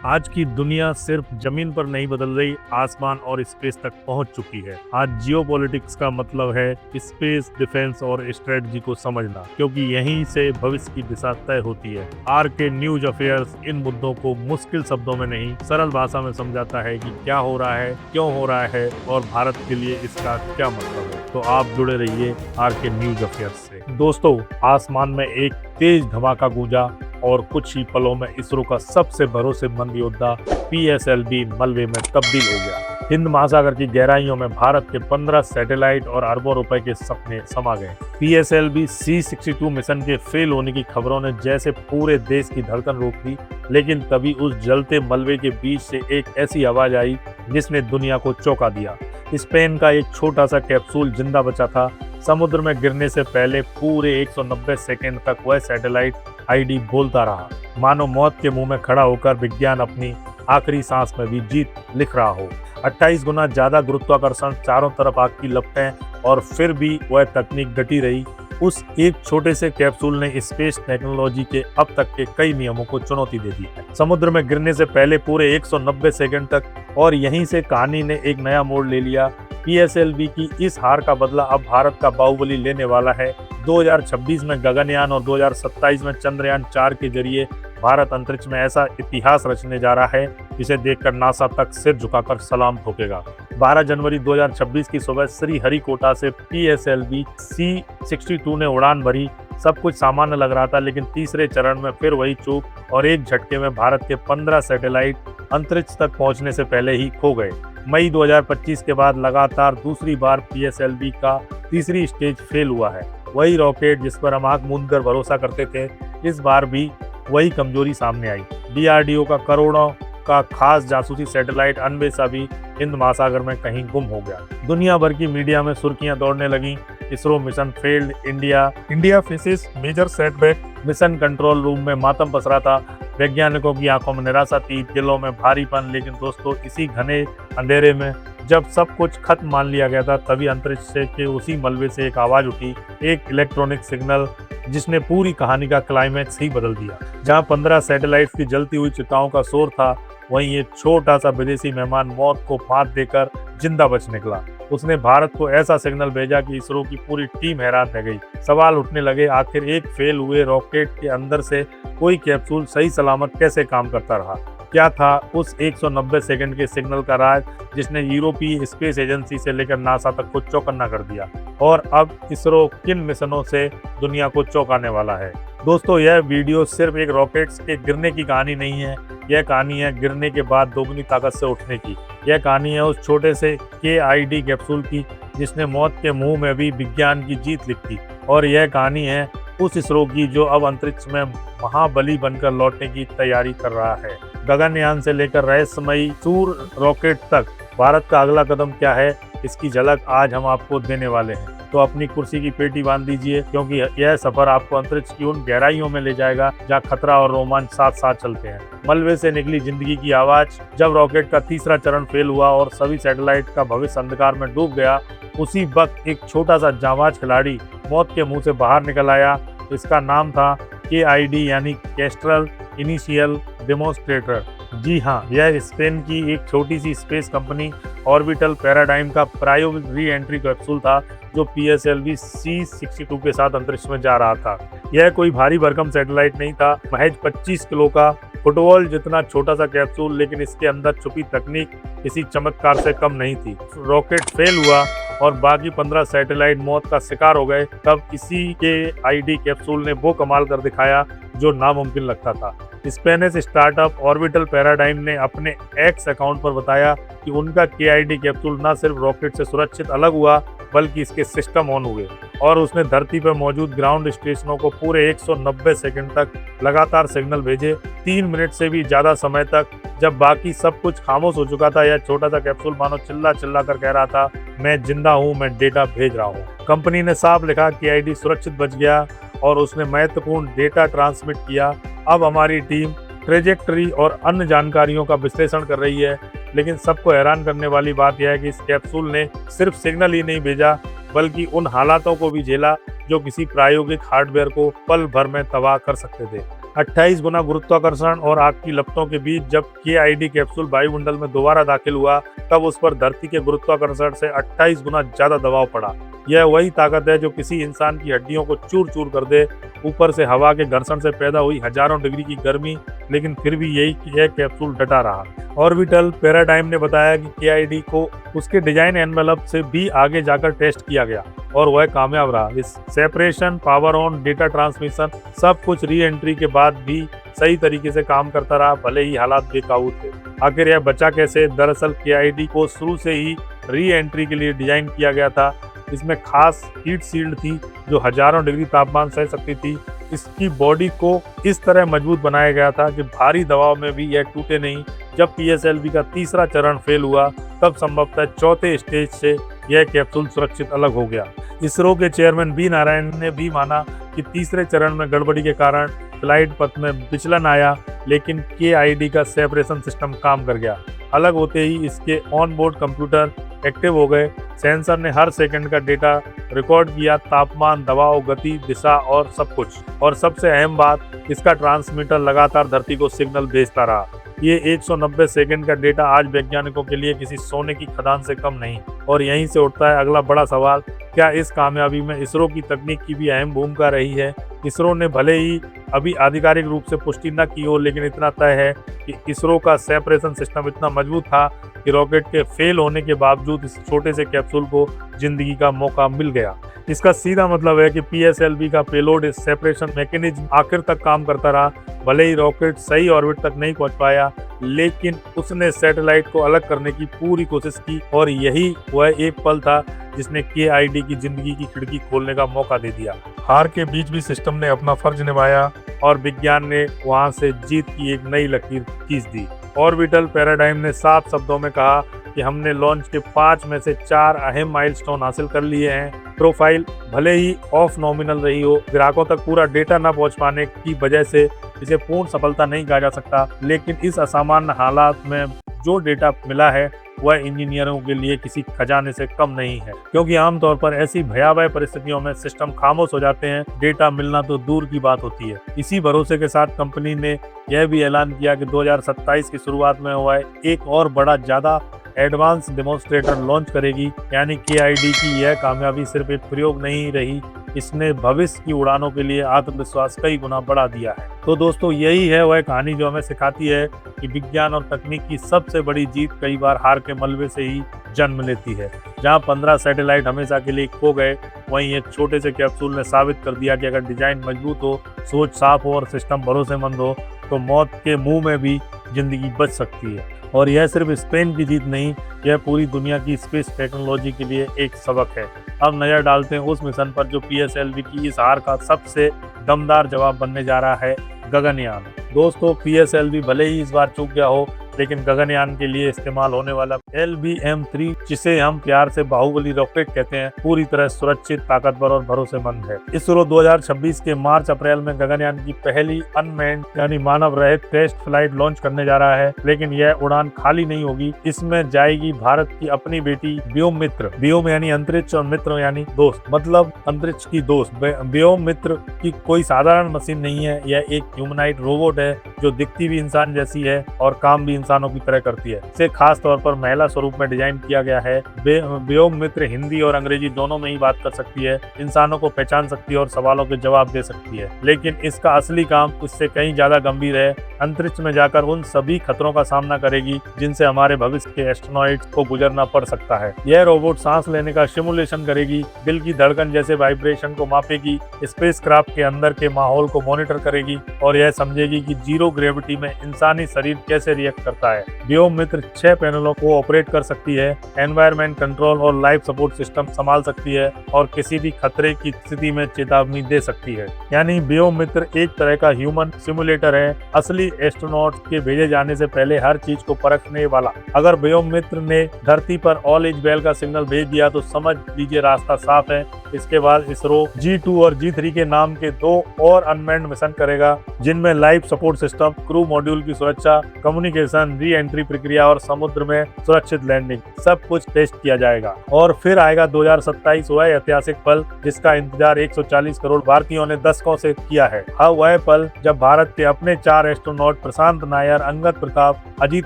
आज की दुनिया सिर्फ जमीन पर नहीं बदल रही, आसमान और स्पेस तक पहुंच चुकी है। आज जियोपॉलिटिक्स का मतलब है स्पेस, डिफेंस और स्ट्रेटजी को समझना, क्योंकि यहीं से भविष्य की दिशा तय होती है। आर के न्यूज अफेयर्स इन मुद्दों को मुश्किल शब्दों में नहीं, सरल भाषा में समझाता है कि क्या हो रहा है, क्यों हो रहा है और भारत के लिए इसका क्या मतलब है। तो आप जुड़े रहिए आर के न्यूज अफेयर्स से। दोस्तों, आसमान में एक तेज धमाका गूंजा और कुछ ही पलों में इसरो का सबसे भरोसेमंद योद्धा PSLV मलबे में तब्दील हो गया। हिंद महासागर की गहराइयों में भारत के 15 सैटेलाइट और अरबों रुपए के सपने समा गए। PSLV C-62 मिशन के फेल होने की खबरों ने जैसे पूरे देश की धड़कन रोक दी, लेकिन तभी उस जलते मलबे के बीच से एक ऐसी आवाज आई जिसने दुनिया को चौंका दिया। स्पेन का एक छोटा सा कैप्सूल जिंदा बचा था। समुद्र में गिरने से पहले पूरे 190 सेकेंड तक वह सैटेलाइट ID बोलता रहा, मानो मौत के मुंह में खड़ा होकर विज्ञान अपनी आखिरी सांस में भी जीत लिख रहा हो। 28 गुना ज्यादा गुरुत्वाकर्षण, चारों तरफ आग की लपटें, और फिर भी वह तकनीक डटी रही। उस एक छोटे से कैप्सूल ने स्पेस टेक्नोलॉजी के अब तक के कई नियमों को चुनौती दे दी है। समुद्र में गिरने से पहले पूरे 190 सेकेंड तक, और यहीं से कहानी ने एक नया मोड़ ले लिया। PSLV की इस हार का बदला अब भारत का बाहुबली लेने वाला है। 2026 में गगनयान और 2027 में चंद्रयान 4 के जरिए भारत अंतरिक्ष में ऐसा इतिहास रचने जा रहा है जिसे देखकर नासा तक सिर झुकाकर सलाम ठोकेगा। 12 जनवरी 2026 की सुबह श्रीहरिकोटा से PSLV C-62 ने उड़ान भरी। सब कुछ सामान्य लग रहा था, लेकिन तीसरे चरण में फिर वही चूक और एक झटके में भारत के 15 सैटेलाइट अंतरिक्ष तक पहुंचने से पहले ही खो गए। मई 2025 के बाद लगातार दूसरी बार PSLV का तीसरी स्टेज फेल हुआ है। वही रॉकेट जिस पर हम आंख मूंद कर भरोसा करते थे, इस बार भी वही कमजोरी सामने आई। DRDO का करोड़ों का खास जासूसी सैटेलाइट अन्वेषा भी हिंद महासागर में कहीं गुम हो गया। दुनिया भर की मीडिया में सुर्खियां दौड़ने लगी, ISRO mission failed, India faces major setback. Mission control room में मातम पसरा था, वैज्ञानिकों की आंखों में निराशा थी, दिलों में भारीपन। लेकिन दोस्तों, इसी घने अंधेरे में जब सब कुछ खत्म मान लिया गया था, तभी अंतरिक्ष के उसी मलबे से एक आवाज उठी, एक इलेक्ट्रॉनिक सिग्नल जिसने पूरी कहानी का क्लाइमैक्स ही बदल दिया। जहां 15 सैटेलाइट की जलती हुई चिताओं का शोर था, वहीं एक छोटा सा विदेशी मेहमान मौत को मात देकर जिंदा बच निकला। उसने भारत को ऐसा सिग्नल भेजा कि इसरो की पूरी टीम हैरान रह गई। सवाल उठने लगे, आखिर एक फेल हुए रॉकेट के अंदर से कोई कैप्सूल सही सलामत कैसे काम करता रहा? क्या था उस 190 सेकंड के सिग्नल का राज जिसने यूरोपीय स्पेस एजेंसी से लेकर नासा तक को चौकन्ना कर दिया? और अब इसरो किन मिशनों से दुनिया को चौंकाने वाला है? दोस्तों, यह वीडियो सिर्फ एक रॉकेट के गिरने की कहानी नहीं है। यह कहानी है गिरने के बाद दोगुनी ताकत से उठने की। यह कहानी है उस छोटे से KID कैप्सूल की जिसने मौत के मुंह में भी विज्ञान की जीत लिखी। और यह कहानी है उस इसरो की जो अब अंतरिक्ष में महाबली बनकर लौटने की तैयारी कर रहा है। गगनयान से लेकर रहस्यमयी सूर्य रॉकेट तक भारत का अगला कदम क्या है, इसकी झलक आज हम आपको देने वाले हैं। तो अपनी कुर्सी की पेटी बांध दीजिए, क्योंकि यह सफर आपको अंतरिक्ष की उन गहराइयों में ले जाएगा जहां खतरा और रोमांच साथ साथ चलते हैं। मलबे से निकली जिंदगी की आवाज। जब रॉकेट का तीसरा चरण फेल हुआ और सभी सैटेलाइट का भविष्य अंधकार में डूब गया, उसी वक्त एक छोटा सा जांबाज खिलाड़ी मौत के मुंह से बाहर निकल आया। इसका नाम था KID, यानी केस्ट्रल इनिशियल डेमोन्स्ट्रेटर। जी हाँ, यह स्पेन की एक छोटी सी स्पेस कंपनी ऑर्बिटल पैराडाइम का प्रायोगिक री एंट्री कैप्सूल था, जो PSLV C-62 के साथ अंतरिक्ष में जा रहा था। यह कोई भारी भरकम सैटेलाइट नहीं था, महज 25 किलो का फुटबॉल जितना छोटा सा कैप्सूल, लेकिन इसके अंदर छुपी तकनीक किसी चमत्कार से कम नहीं थी। रॉकेट फेल हुआ और बाकी 15 सैटेलाइट मौत का शिकार हो गए, तब इसी KID कैप्सूल ने वो कमाल कर दिखाया जो नामुमकिन लगता था। स्पेनिश स्टार्टअप ऑर्बिटल पैराडाइम ने अपने X अकाउंट पर बताया कि उनका KID कैप्सूल न सिर्फ रॉकेट से सुरक्षित अलग हुआ, बल्कि इसके सिस्टम ऑन हुए और उसने धरती पर मौजूद ग्राउंड स्टेशनों को पूरे 190 सेकंड तक लगातार सिग्नल भेजे। 3 मिनट से भी ज्यादा समय तक, जब बाकी सब कुछ खामोश हो चुका था, यह छोटा सा कैप्सूल मानो चिल्ला चिल्ला कर कह रहा था, मैं जिंदा हूँ, मैं डेटा भेज रहा हूँ। कंपनी ने साफ लिखा, KID सुरक्षित बच गया और उसने महत्वपूर्ण डेटा ट्रांसमिट किया। अब हमारी टीम ट्रेजेक्टरी और अन्य जानकारियों का विश्लेषण कर रही है। लेकिन सबको हैरान करने वाली बात यह है कि इस कैप्सूल ने सिर्फ सिग्नल ही नहीं भेजा, बल्कि उन हालातों को भी झेला जो किसी प्रायोगिक हार्डवेयर को पल भर में तबाह कर सकते थे। 28 गुना गुरुत्वाकर्षण और आग की लपटों के बीच जब KID कैप्सूल वायुमंडल में दोबारा दाखिल हुआ, तब उस पर धरती के गुरुत्वाकर्षण से 28 गुना ज्यादा दबाव पड़ा। यह वही ताकत है जो किसी इंसान की हड्डियों को चूर चूर कर दे। ऊपर से हवा के घर्षण से पैदा हुई हजारों डिग्री की गर्मी, लेकिन फिर भी यह कैप्सूल डटा रहा। ऑर्बिटल पैराडाइम ने बताया कि KID को उसके डिजाइन एनवेलप से भी आगे जाकर टेस्ट किया गया और वह कामयाब रहा। इस separation, power on, data transmission सब कुछ री एंट्री के बाद भी सही तरीके से काम करता रहा, भले ही हालात बेकाबू थे। आखिर यह बचा कैसे? दरअसल KID को शुरू से ही री एंट्री के लिए डिजाइन किया गया था। इसमें खास हीट शील्ड थी जो हजारों डिग्री तापमान सह सकती थी। इसकी बॉडी को इस तरह मजबूत बनाया गया था कि भारी दबाव में भी यह टूटे नहीं। जब PSLV का तीसरा चरण फेल हुआ, तब संभवतः चौथे स्टेज से यह कैप्सूल सुरक्षित अलग हो गया। इसरो के चेयरमैन B नारायण ने भी माना कि तीसरे चरण में गड़बड़ी के कारण फ्लाइट पथ में विचलन आया, लेकिन KID का सेपरेशन सिस्टम काम कर गया। अलग होते ही इसके ऑनबोर्ड कंप्यूटर एक्टिव हो गए। सेंसर ने हर सेकंड का डेटा रिकॉर्ड किया, तापमान, दबाव, गति, दिशा और सब कुछ। और सबसे अहम बात, इसका ट्रांसमीटर लगातार धरती को सिग्नल भेजता रहा। ये 190 सेकंड का डेटा आज वैज्ञानिकों के लिए किसी सोने की खदान से कम नहीं। और यहीं से उठता है अगला बड़ा सवाल, क्या इस कामयाबी में इसरो की तकनीक की भी अहम भूमिका रही है? इसरो ने भले ही अभी आधिकारिक रूप से पुष्टि न की हो, लेकिन इतना तय है कि इसरो का सेपरेशन सिस्टम इतना मजबूत था कि रॉकेट के फेल होने के बावजूद इस छोटे से कैप्सूल को जिंदगी का मौका मिल गया। इसका सीधा मतलब है कि PSLV का पेलोड इस सेपरेशन मैकेनिज्म आखिर तक काम करता रहा। भले ही रॉकेट सही ऑर्बिट तक नहीं पहुंच पाया, लेकिन उसने सैटेलाइट को अलग करने की पूरी कोशिश की और यही वह एक पल था जिसने KID की जिंदगी की खिड़की खोलने का मौका दे दिया। हार के बीच भी सिस्टम ने अपना फर्ज निभाया और विज्ञान ने वहां से जीत की एक नई लकीर खींच दी। ऑर्बिटल पैराडाइम ने साफ शब्दों में कहा कि हमने लॉन्च के 5 में से 4 अहम माइलस्टोन हासिल कर लिए हैं। प्रोफाइल भले ही ऑफ नॉमिनल रही हो, ग्राहकों तक पूरा डेटा न पहुंच पाने की वजह से इसे पूर्ण सफलता नहीं कहा जा सकता, लेकिन इस असामान्य हालात में जो डेटा मिला है वह इंजीनियरों के लिए किसी खजाने से कम नहीं है, क्योंकि आमतौर पर ऐसी भयावह परिस्थितियों में सिस्टम खामोश हो जाते हैं, डेटा मिलना तो दूर की बात होती है। इसी भरोसे के साथ कंपनी ने यह भी ऐलान किया कि 2027 की शुरुआत में हुआ एक और बड़ा ज्यादा एडवांस डेमोन्स्ट्रेटर लॉन्च करेगी। यानी KID की यह कामयाबी सिर्फ एक प्रयोग नहीं रही, इसने भविष्य की उड़ानों के लिए आत्मविश्वास कई गुना बढ़ा दिया है। तो दोस्तों, यही है वह कहानी जो हमें सिखाती है कि विज्ञान और तकनीक की सबसे बड़ी जीत कई बार हार के मलबे से ही जन्म लेती है। जहां 15 सैटेलाइट हमेशा के लिए खो गए, वहीं एक छोटे से कैप्सूल ने साबित कर दिया कि अगर डिजाइन मजबूत हो, सोच साफ हो और सिस्टम भरोसेमंद हो, तो मौत के मुंह में भी जिंदगी बच सकती है। और यह सिर्फ स्पेन की जीत नहीं, यह पूरी दुनिया की स्पेस टेक्नोलॉजी के लिए एक सबक है। अब नजर डालते हैं उस मिशन पर जो PSLV की इस हार का सबसे दमदार जवाब बनने जा रहा है, गगनयान। दोस्तों, PSLV भले ही इस बार चूक गया हो, लेकिन गगनयान के लिए इस्तेमाल होने वाला LBM-3, जिसे हम प्यार से बाहुबली रॉकेट कहते हैं, पूरी तरह सुरक्षित, ताकतवर और भरोसेमंद है। इसरो 2026 के मार्च-अप्रैल में गगनयान की पहली अनमैन्ड यानी मानव रहित टेस्ट फ्लाइट लॉन्च करने जा रहा है। लेकिन यह उड़ान खाली नहीं होगी, इसमें जाएगी भारत की अपनी बेटी व्योम मित्र। व्योम यानी अंतरिक्ष और मित्र यानी दोस्त, मतलब अंतरिक्ष की दोस्त। व्योम मित्र की कोई साधारण मशीन नहीं है, यह एक ह्यूमनाइड रोबोट है जो दिखती भी इंसान जैसी है और काम भी इंसानों की तरह करती है। इसे खास तौर पर महिला स्वरूप में डिजाइन किया गया है। व्योम मित्र हिंदी और अंग्रेजी दोनों में ही बात कर सकती है, इंसानों को पहचान सकती है और सवालों के जवाब दे सकती है। लेकिन इसका असली काम उससे कहीं ज्यादा गंभीर है। अंतरिक्ष में जाकर उन सभी खतरों का सामना करेगी जिनसे हमारे भविष्य के एस्ट्रोनॉइट्स को गुजरना पड़ सकता है। यह रोबोट सांस लेने का सिमुलेशन करेगी, दिल की धड़कन जैसे वाइब्रेशन को मापेगी, स्पेसक्राफ्ट के अंदर के माहौल को मॉनिटर करेगी और यह समझेगी कि जीरो ग्रेविटी में इंसानी शरीर कैसे रिएक्ट करता है। व्योम मित्र 6 पैनलों को ऑपरेट कर सकती है, एनवायरमेंट कंट्रोल और लाइफ सपोर्ट सिस्टम संभाल सकती है और किसी भी खतरे की स्थिति में चेतावनी दे सकती है। यानी व्योम मित्र एक तरह का ह्यूमन सिमुलेटर है, असली एस्ट्रोनॉट के भेजे जाने से पहले हर चीज को परखने वाला। अगर व्योम मित्र ने धरती पर ऑल इज वेल का सिग्नल भेज दिया तो समझ लीजिए रास्ता साफ है। इसके बाद इसरो G2 और G3 के नाम के 2 और अनमैन्ड मिशन करेगा, जिनमें life support system, crew module की सुरक्षा, कम्युनिकेशन, मिशन, री एंट्री प्रक्रिया और समुद्र में सुरक्षित लैंडिंग सब कुछ टेस्ट किया जाएगा। और फिर आएगा 2027 वह ऐतिहासिक पल जिसका इंतजार 140 करोड़ भारतीयों ने दशकों से किया है। हाँ, वह पल जब भारत के अपने 4 एस्ट्रोनॉट प्रशांत नायर, अंगद प्रताप, अजीत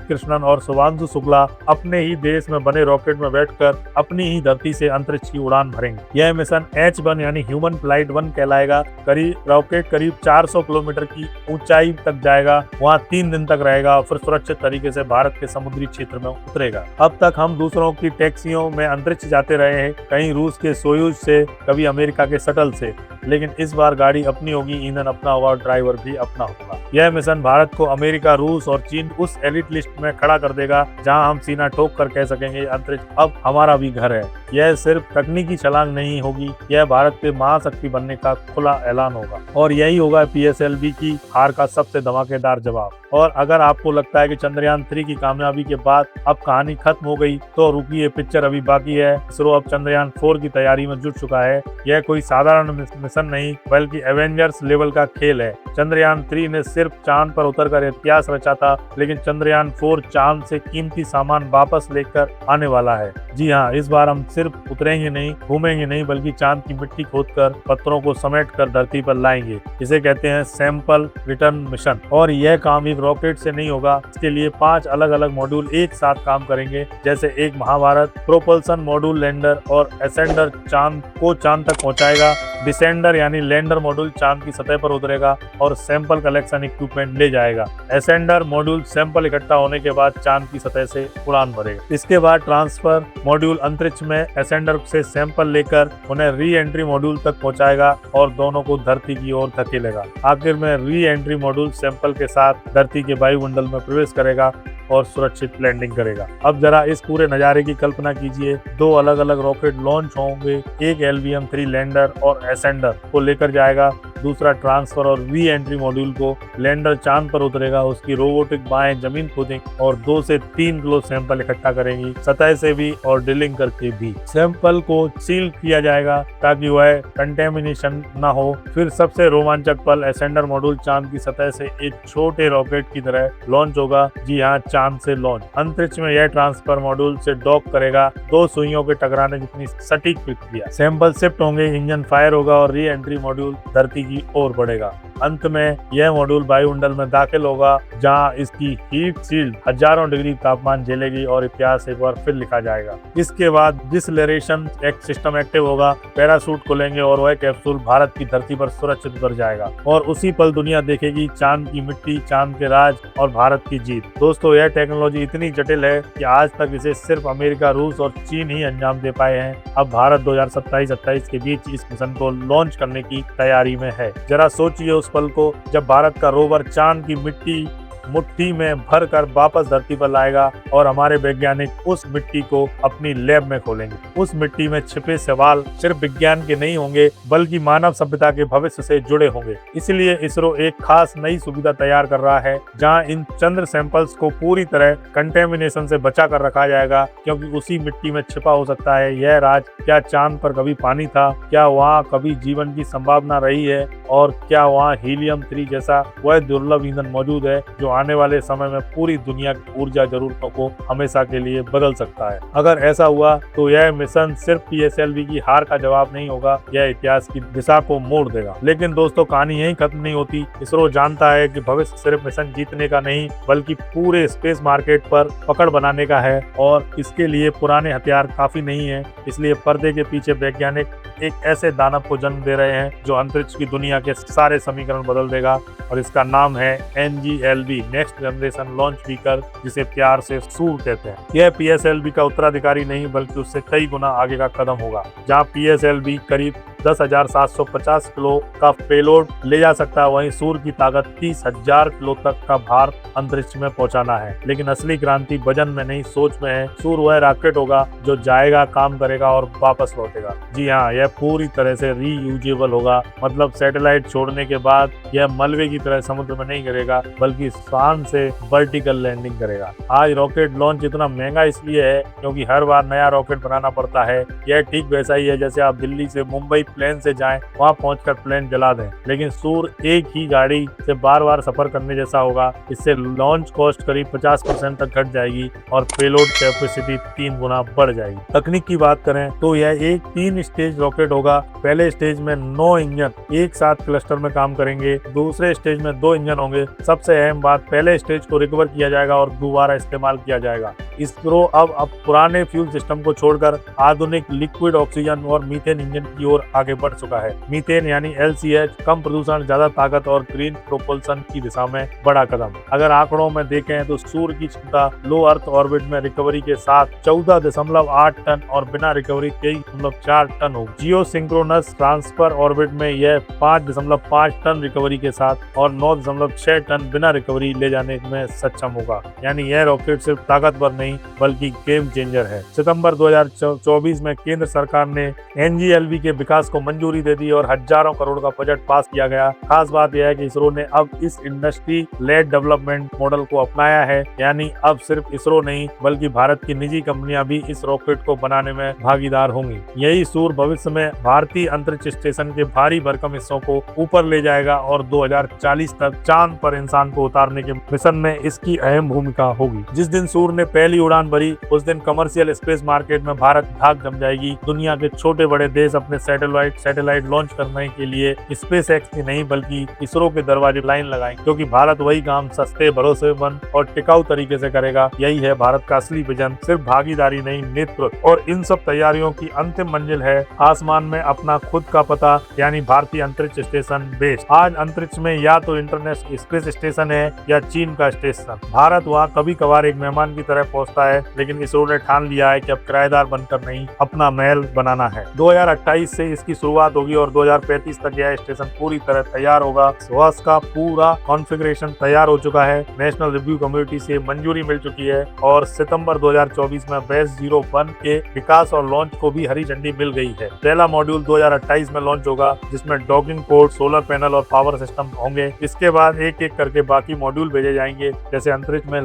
कृष्णन और शुभांशु शुक्ला अपने ही देश में बने रॉकेट में बैठकर अपनी ही धरती से अंतरिक्ष की उड़ान भरेंगे। यह मिशन H1 यानी ह्यूमन फ्लाइट 1 कहलाएगा। रॉकेट करीब 400 किलोमीटर की ऊंचाई तक जाएगा, वहां 3 दिन तक रहेगा और फिर सुरक्षित तरीके से भारत के समुद्री क्षेत्र में उतरेगा। अब तक हम दूसरों की टैक्सियों में अंतरिक्ष जाते रहे हैं, कहीं रूस के सोयूज से, कभी अमेरिका के शटल से, लेकिन इस बार गाड़ी अपनी होगी, ईंधन अपना होगा और ड्राइवर भी अपना होगा। यह मिशन भारत को अमेरिका, रूस और चीन उस एलिट लिस्ट में खड़ा कर देगा जहां हम सीना ठोक कर कह सकेंगे अंतरिक्ष अब हमारा भी घर है। यह सिर्फ तकनीकी छलांग नहीं होगी, यह भारत के महाशक्ति बनने का खुला ऐलान होगा और यही होगा PSLV की हार का सबसे धमाकेदार जवाब। और अगर आपको लगता है कि चंद्रयान 3 की कामयाबी के बाद अब कहानी खत्म हो गई तो रुकिए, पिक्चर अभी बाकी है। इसरो अब चंद्रयान 4 की तैयारी में जुट चुका है। यह कोई साधारण मिशन नहीं बल्कि एवेंजर्स लेवल का खेल है। चंद्रयान 3 ने सिर्फ चांद पर उतरकर इतिहास रचा था, लेकिन चंद्रयान 4 चांद से कीमती सामान वापस लेकर आने वाला है। जी हाँ, इस बार हम सिर्फ उतरेंगे नहीं, घूमेंगे नहीं, बल्कि चांद की मिट्टी खोदकर पत्थरों को समेटकर धरती पर लाएंगे। इसे कहते हैं सैंपल रिटर्न मिशन। और यह काम एक रॉकेट से नहीं होगा, इसके लिए 5 अलग अलग मॉड्यूल एक साथ काम करेंगे, जैसे एक महाभारत, प्रोपल्सन मॉड्यूल लैंडर और एसेंडर चांद को चांद तक पहुंचाएगा, डिसेंडर यानी लैंडर मॉड्यूल चांद की सतह पर उतरेगा और सैंपल कलेक्शन इक्विपमेंट ले जाएगा। एसेंडर मॉड्यूल सैंपल इकट्ठा होने के बाद चांद की सतह से उड़ान भरेगा। इसके बाद ट्रांसफर मॉड्यूल अंतरिक्ष में एसेंडर से सैंपल लेकर उन्हें री एंट्री मॉड्यूल तक पहुंचाएगा और दोनों को धरती की ओर धकेलेगा। आखिर में री एंट्री मॉड्यूल सैंपल के साथ धरती के वायुमंडल में प्रवेश करेगा और सुरक्षित लैंडिंग करेगा। अब जरा इस पूरे नजारे की कल्पना कीजिए, 2 अलग अलग रॉकेट लॉन्च होंगे, एक LVM-3 लैंडर और एसेंडर को लेकर जाएगा, दूसरा ट्रांसफर और री एंट्री मॉड्यूल को। लैंडर चांद पर उतरेगा, उसकी रोबोटिक बाहें जमीन खोदेंगी और 2 से 3 किलो सैंपल इकट्ठा करेंगी, सतह से भी और ड्रिलिंग करके भी। सैंपल को सील किया जाएगा ताकि वह कंटेमिनेशन न हो। फिर सबसे रोमांचक पल, एसेंडर मॉड्यूल चांद की सतह से एक छोटे रॉकेट की तरह लॉन्च होगा। जी हाँ, चांद से लॉन्च। अंतरिक्ष में यह ट्रांसफर मॉड्यूल से डॉक करेगा, 2 सुइयों के टकराने जितनी सटीक प्रक्रिया। सैंपल शिफ्ट होंगे, इंजन फायर होगा और री एंट्री मॉड्यूल धरती की ओर बढ़ेगा। अंत में यह मॉड्यूल वायुमंडल में दाखिल होगा, जहां इसकी हीट शील्ड हजारों डिग्री तापमान झेलेगी और इतिहास एक बार फिर लिखा जाएगा। इसके बाद डिसलेरेशन सिस्टम एक्टिव होगा, पैराशूट खुलेंगे और वह कैप्सूल भारत की धरती पर सुरक्षित उतर जाएगा और उसी पल दुनिया देखेगी चांद की मिट्टी, चांद के राज और भारत की जीत। दोस्तों, यह टेक्नोलॉजी इतनी जटिल है कि आज तक इसे सिर्फ अमेरिका, रूस और चीन ही अंजाम दे पाए हैं। अब भारत 2027-28 के बीच इस मिशन को लॉन्च करने की तैयारी में है। जरा सोचिए उस पल को जब भारत का रोवर चांद की मिट्टी मुट्ठी में भरकर वापस धरती पर लाएगा और हमारे वैज्ञानिक उस मिट्टी को अपनी लैब में खोलेंगे। उस मिट्टी में छिपे सवाल सिर्फ विज्ञान के नहीं होंगे बल्कि मानव सभ्यता के भविष्य से जुड़े होंगे। इसलिए इसरो एक खास नई सुविधा तैयार कर रहा है, जहां इन चंद्र सैंपल्स को पूरी तरह कंटेमिनेशन से बचा कर रखा जाएगा, क्योंकि उसी मिट्टी में छिपा हो सकता है यह राज। क्या चांद पर कभी पानी था? क्या वहाँ कभी जीवन की संभावना रही है? और क्या वहाँ हीलियम-3 जैसा वह दुर्लभ ईंधन मौजूद है जो आने वाले समय में पूरी दुनिया की ऊर्जा जरूरतों को हमेशा के लिए बदल सकता है? अगर ऐसा हुआ तो यह मिशन सिर्फ PSLV की हार का जवाब नहीं होगा, यह इतिहास की दिशा को मोड़ देगा। लेकिन दोस्तों, कहानी यहीं खत्म नहीं होती। इसरो जानता है कि भविष्य सिर्फ मिशन जीतने का नहीं बल्कि पूरे स्पेस मार्केट पर पकड़ बनाने का है, और इसके लिए पुराने हथियार काफी नहीं है। इसलिए पर्दे के पीछे वैज्ञानिक एक ऐसे दानव को जन्म दे रहे हैं जो अंतरिक्ष की दुनिया के सारे समीकरण बदल देगा, और इसका नाम है NGLV, next generation launch vehicle, जिसे प्यार से सूर कहते हैं। यह PSLV का उत्तराधिकारी नहीं बल्कि उससे कई गुना आगे का कदम होगा। जहां PSLV करीब 10,750 किलो का पेलोड ले जा सकता है, वहीं सूर की ताकत 30,000 किलो तक का भार अंतरिक्ष में पहुंचाना है। लेकिन असली क्रांति वजन में नहीं, सोच में है। सूर वह रॉकेट होगा जो जाएगा, काम करेगा और वापस लौटेगा। जी हाँ, यह पूरी तरह से रीयूजेबल होगा, मतलब सैटेलाइट छोड़ने के बाद यह मलबे की तरह समुद्र में नहीं गिरेगा बल्कि शान से वर्टिकल लैंडिंग करेगा। आज रॉकेट लॉन्च इतना महंगा इसलिए है क्योंकि हर बार नया रॉकेट बनाना पड़ता है। यह ठीक वैसा ही है जैसे आप दिल्ली से मुंबई प्लेन से जाएं, वहां पहुंचकर प्लेन जला दें। लेकिन सूर्य एक ही गाड़ी से बार बार सफर करने जैसा होगा। इससे लॉन्च कॉस्ट करीब 50% तक घट जाएगी और पेलोड कैपेसिटी 3 गुना बढ़ जाएगी। तकनीक की बात करें तो यह एक 3 स्टेज रॉकेट होगा। पहले स्टेज में 9 इंजन एक साथ क्लस्टर में काम करेंगे, दूसरे स्टेज में 2 इंजन होंगे। सबसे अहम बात, पहले स्टेज को रिकवर किया जाएगा और दोबारा इस्तेमाल किया जाएगा। इसरो अब पुराने फ्यूल सिस्टम को छोड़कर आधुनिक लिक्विड ऑक्सीजन और मीथेन इंजन की ओर आगे बढ़ चुका है। मीथेन यानी LCH कम प्रदूषण, ज्यादा ताकत और ग्रीन प्रोपल्सन की दिशा में बड़ा कदम। अगर आंकड़ों में देखें तो सूर्य की क्षमता लो अर्थ ऑर्बिट में रिकवरी के साथ 14.8 टन और बिना रिकवरी 23.4 टन होगी। जियो सिंक्रोनस ट्रांसफर ऑर्बिट में यह 5.5 टन रिकवरी के साथ और 9.6 टन बिना रिकवरी ले जाने में सक्षम होगा। यानी यह रॉकेट सिर्फ ताकतवर नहीं बल्कि गेम चेंजर है। सितंबर 2024 में केंद्र सरकार ने NGLV के विकास को मंजूरी दे दी और हजारों करोड़ का बजट पास किया गया। खास बात यह है कि इसरो ने अब इस इंडस्ट्री लेड डेवलपमेंट मॉडल को अपनाया है। यानी अब सिर्फ इसरो नहीं बल्कि भारत की निजी कंपनियां भी इस रॉकेट को बनाने में भागीदार होंगी। यही सूर्य भविष्य में भारतीय अंतरिक्ष स्टेशन के भारी भरकम हिस्सों को ऊपर ले जाएगा और 2040 तक चांद पर इंसान को उतारने के मिशन में इसकी अहम भूमिका होगी। जिस दिन सूर्य ने पहली उड़ान भरी उस दिन कमर्शियल स्पेस मार्केट में भारत धाक जम जाएगी। दुनिया के छोटे बड़े देश अपने सैटेलाइट लॉन्च करने के लिए SpaceX की नहीं बल्कि इसरो के दरवाजे लाइन लगाएंगे, क्योंकि भारत वही काम सस्ते, भरोसेमंद और टिकाऊ तरीके से करेगा। यही है भारत का असली विजन, सिर्फ भागीदारी नहीं, नेतृत्व। और इन सब तैयारियों की अंतिम मंजिल है आसमान में अपना खुद का पता, यानी भारतीय अंतरिक्ष स्टेशन बेस। आज अंतरिक्ष में या तो इंटरनेशनल स्पेस स्टेशन है या चीन का स्टेशन। भारत वहाँ कभी कभार एक मेहमान की तरह पहुँचता है, लेकिन इसरो ने ठान लिया है कि अब किराएदार बनकर नहीं, अपना महल बनाना है। 2028 से इसकी शुरुआत होगी और 2035 तक यह स्टेशन पूरी तरह तैयार होगा। स्वस का पूरा कॉन्फ़िगरेशन तैयार हो चुका है। नेशनल रिव्यू कमेटी से मंजूरी मिल चुकी है और सितंबर 2024 में बेस 01 के विकास और लॉन्च को भी हरी झंडी मिल गई है। पहला मॉड्यूल 2028 में लॉन्च होगा, जिसमें डॉकिंग पोर्ट, सोलर पैनल और पावर सिस्टम होंगे। इसके बाद एक एक करके बाकी मॉड्यूल भेजे जाएंगे, जैसे अंतरिक्ष में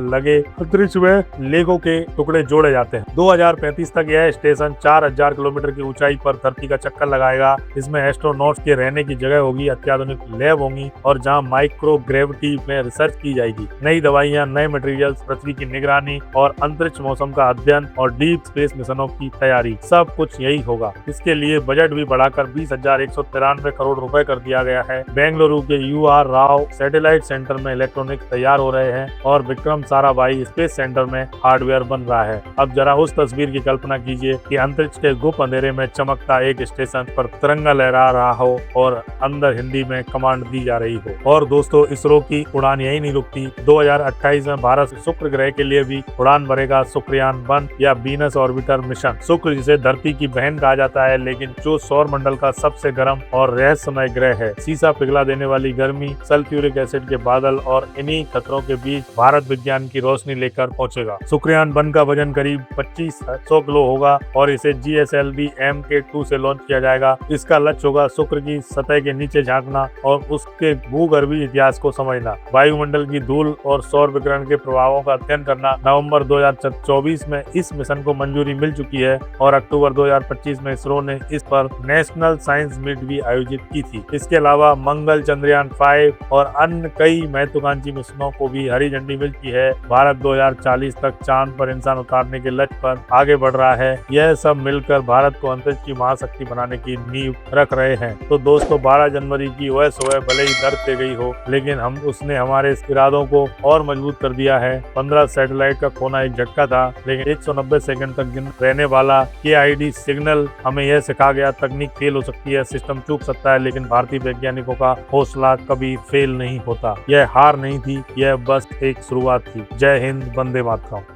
लेगो के टुकड़े जोड़े जाते हैं। 2035 तक यह स्टेशन 4000 किलोमीटर की ऊंचाई पर धरती का चक्कर लगाएगा। इसमें एस्ट्रोनॉट्स के रहने की जगह होगी, अत्याधुनिक लैब होंगी और जहां माइक्रो ग्रेविटी में रिसर्च की जाएगी। नई दवाइयां, नए मटेरियल्स, पृथ्वी की निगरानी और अंतरिक्ष मौसम का अध्ययन और डीप स्पेस मिशनों की तैयारी, सब कुछ यही होगा। इसके लिए बजट भी बढ़ाकर 20,193 करोड़ रुपए कर दिया गया है। बेंगलुरु के UR राव सैटेलाइट सेंटर में इलेक्ट्रॉनिक्स तैयार हो रहे हैं और विक्रम साराभाई स्पेस सेंटर में हार्डवेयर बन रहा है। अब जरा उस तस्वीर की कल्पना कीजिए कि अंतरिक्ष के गुप्त अंधेरे में चमकता एक स्टेशन पर तिरंगा लहरा रहा हो और अंदर हिंदी में कमांड दी जा रही हो। और दोस्तों, इसरो की उड़ान यही नहीं रुकती। 2028 में भारत शुक्र ग्रह के लिए भी उड़ान भरेगा शुक्रयान 1 या वीनस ऑर्बिटर मिशन। शुक्र जिसे धरती की बहन कहा जाता है, लेकिन जो सौर मंडल का सबसे गर्म और रहस्यमय ग्रह है। शीशा पिघला देने वाली गर्मी, सल्फ्यूरिक एसिड के बादल और इन्हीं खतरों के बीच भारत विज्ञान की रोशनी लेकर पहुंचेगा। शुक्रयान 1 का वजन करीब 2500 किलो होगा और इसे GSLV Mk2 से लॉन्च किया जाएगा। इसका लक्ष्य होगा शुक्र की सतह के नीचे झांकना और उसके भूगर्भीय इतिहास को समझना, वायुमंडल की धूल और सौर विकिरण के प्रभावों का अध्ययन करना। नवंबर 2024 में इस मिशन को मंजूरी मिल चुकी है और अक्टूबर 2025 में इसरो ने इस पर नेशनल साइंस मीट भी आयोजित की थी। इसके अलावा मंगल, चंद्रयान 5 और अन्य कई महत्वाकांक्षी मिशनों को भी हरी झंडी मिल चुकी है। भारत 2040 तक चांद पर इंसान उतारने के लक्ष्य पर आगे बढ़ रहा है। यह सब मिलकर भारत को अंतरिक्ष की महाशक्ति बनाने की नींव रख रहे हैं। तो दोस्तों, 12 जनवरी की वह सुबह भले ही दर्द दे गई हो, लेकिन उसने हमारे इरादों को और मजबूत कर दिया है। 15 सैटेलाइट का खोना एक झटका था, लेकिन 190 सेकंड तक रहने वाला KID सिग्नल हमें यह सिखा गया, तकनीक फेल हो सकती है, सिस्टम चूक सकता है, लेकिन भारतीय वैज्ञानिकों का हौसला कभी फेल नहीं होता। यह हार नहीं थी, यह बस एक शुरुआत थी। जय हिंद, वंदे मातरम।